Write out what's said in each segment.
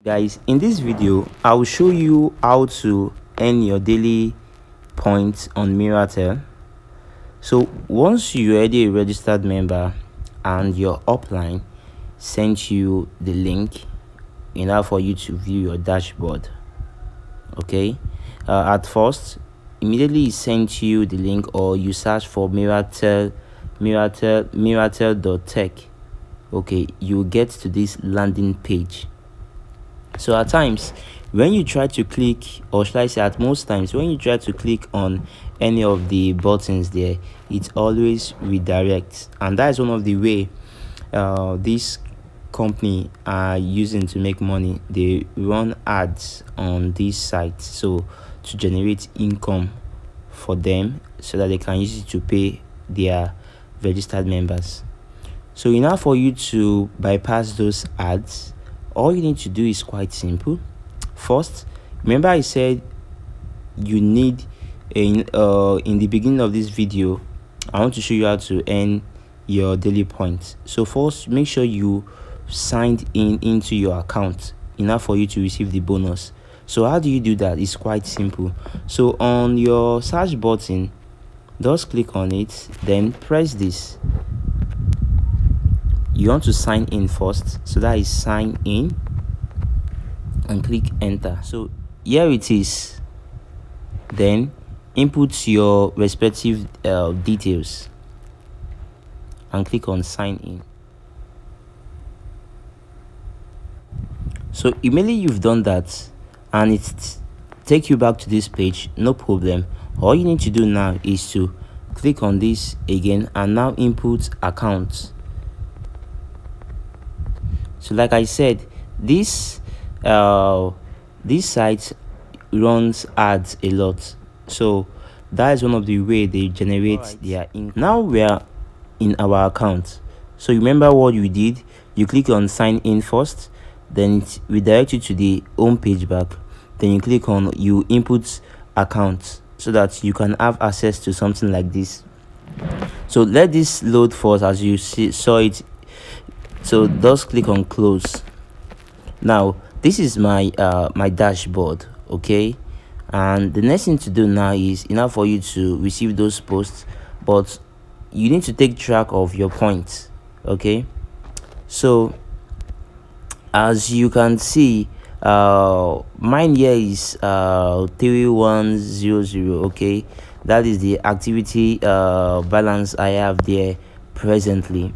Guys, in this video I will show you how to earn your daily points on Miratel. So once you're already a registered member and your upline sent you the link in order for you to view your dashboard, okay, at first immediately it sent you the link, or you search for miratel.tech. okay, you get to this landing page. So at times when you try to click, or should I say at most times when you try to click on any of the buttons there, it always redirects, and that is one of the way this company are using to make money. They run ads on this site so to generate income for them, so that they can use it to pay their registered members. So in order for you to bypass those ads, all you need to do is quite simple. First, remember I said you need in the beginning of this video, I want to show you how to earn your daily points. So first, make sure you signed in into your account in order for you to receive the bonus. So how do you do that? It's quite simple. So on your search button, just click on it, then press this. You want to sign in first, so that is sign in, and click enter. So here it is. Then input your respective details and click on sign in. So immediately you've done that and it take you back to this page, no problem. All you need to do now is to click on this again and now input account. So like I said, this site runs ads a lot, so that is one of the way they generate their income. Now we are in our account. So remember what you did. You click on sign in first, then it redirects you to the home page back. Then you click on you input account so that you can have access to something like this. So let this load first, as you saw it. So just click on close. Now this is my my dashboard, okay, and the next thing to do now is enough for you to receive those posts, but you need to take track of your points, okay. So as you can see, mine here is 3100, okay. That is the activity balance I have there presently.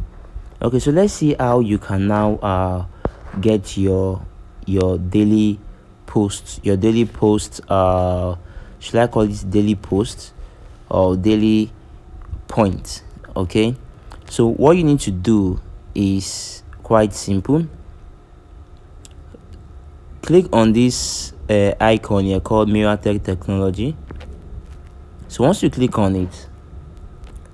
Okay, so let's see how you can now get your daily posts, should I call this daily post or daily points? Okay, so what you need to do is quite simple. Click on this icon here called Miratel Technology. So once you click on it,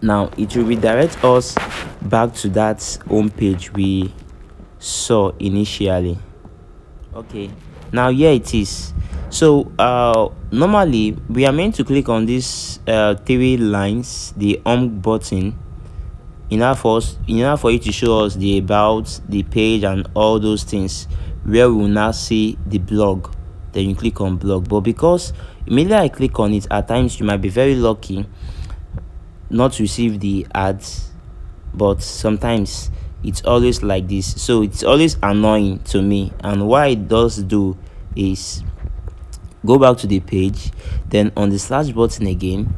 now it will redirect us back to that home page we saw initially. Okay, now here it is. So normally we are meant to click on this three lines, the home button, in order for you to show us the about, the page, and all those things, where we will now see the blog. Then you click on blog. But because immediately I click on it, at times you might be very lucky not to receive the ads, but sometimes it's always like this, so it's always annoying to me. And what it does do is go back to the page, then on the slash button again,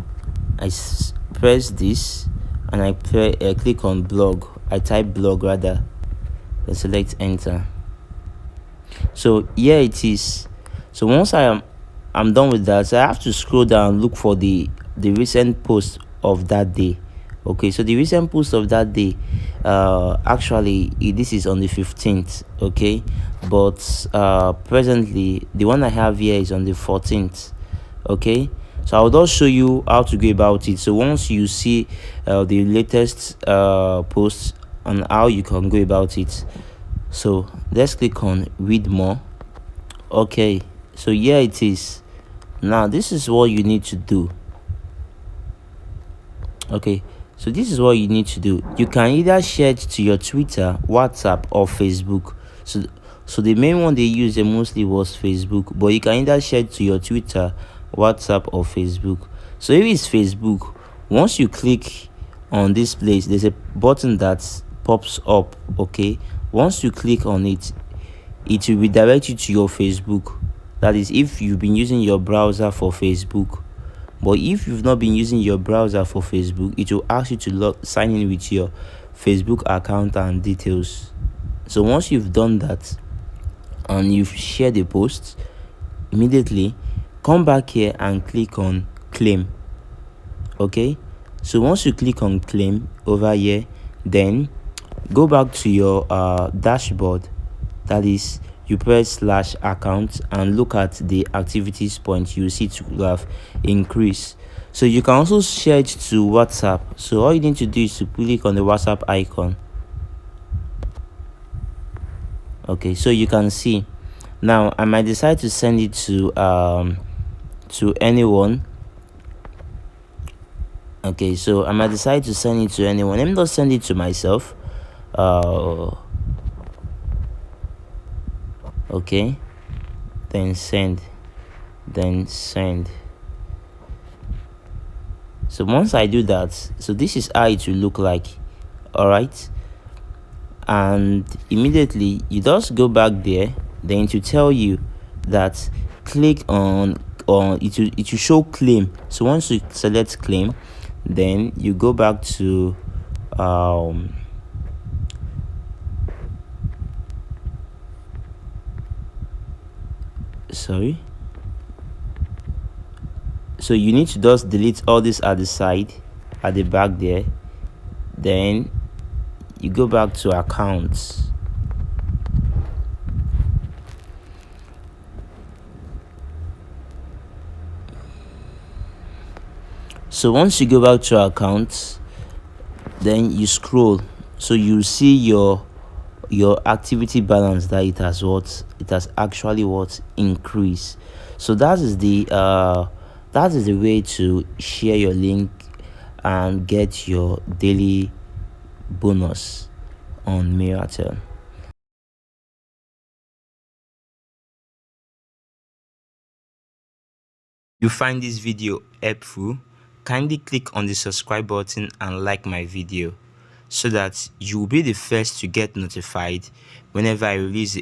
I press this and I click on blog. I type blog rather, then select enter. So here it is. So once I'm done with that, so I have to scroll down, look for the recent post of that day. Okay, so the recent post of that day, actually this is on the 15th, okay, but presently the one I have here is on the 14th. Okay, so I'll just show you how to go about it. So once you see the latest posts and how you can go about it, so let's click on read more. Okay, so here it is. Now this is what you need to do. Okay, so this is what you need to do. You can either share it to your Twitter, WhatsApp, or Facebook. So So the main one they use mostly was Facebook, but you can either share it to your Twitter, WhatsApp, or Facebook. So if it's Facebook, once you click on this place, there's a button that pops up. Okay, once you click on it, it will redirect you to your Facebook. That is, if you've been using your browser for Facebook. But if you've not been using your browser for Facebook, it will ask you to sign in with your Facebook account and details. So once you've done that and you've shared the post, immediately come back here and click on claim. Okay, so once you click on claim over here, then go back to your dashboard. That is, you press /account and look at the activities point. You see to have increased. So you can also share it to WhatsApp. So all you need to do is to click on the WhatsApp icon. Okay, so you can see now I might decide to send it to anyone. Okay, so I might decide to send it to anyone. Let me just send it to myself. Okay, then send. So once I do that, so this is how it will look like. All right, and immediately you just go back there, then to tell you that click on it will show claim. So once you select claim, then you go back to sorry, so you need to just delete all this at the side, at the back there, then you go back to accounts. So once you go back to accounts, then you scroll, so you see your activity balance, that it has actually increased. So that is the way to share your link and get your daily bonus on Miratel. You find this video helpful, kindly click on the subscribe button and like my video so that you will be the first to get notified whenever I release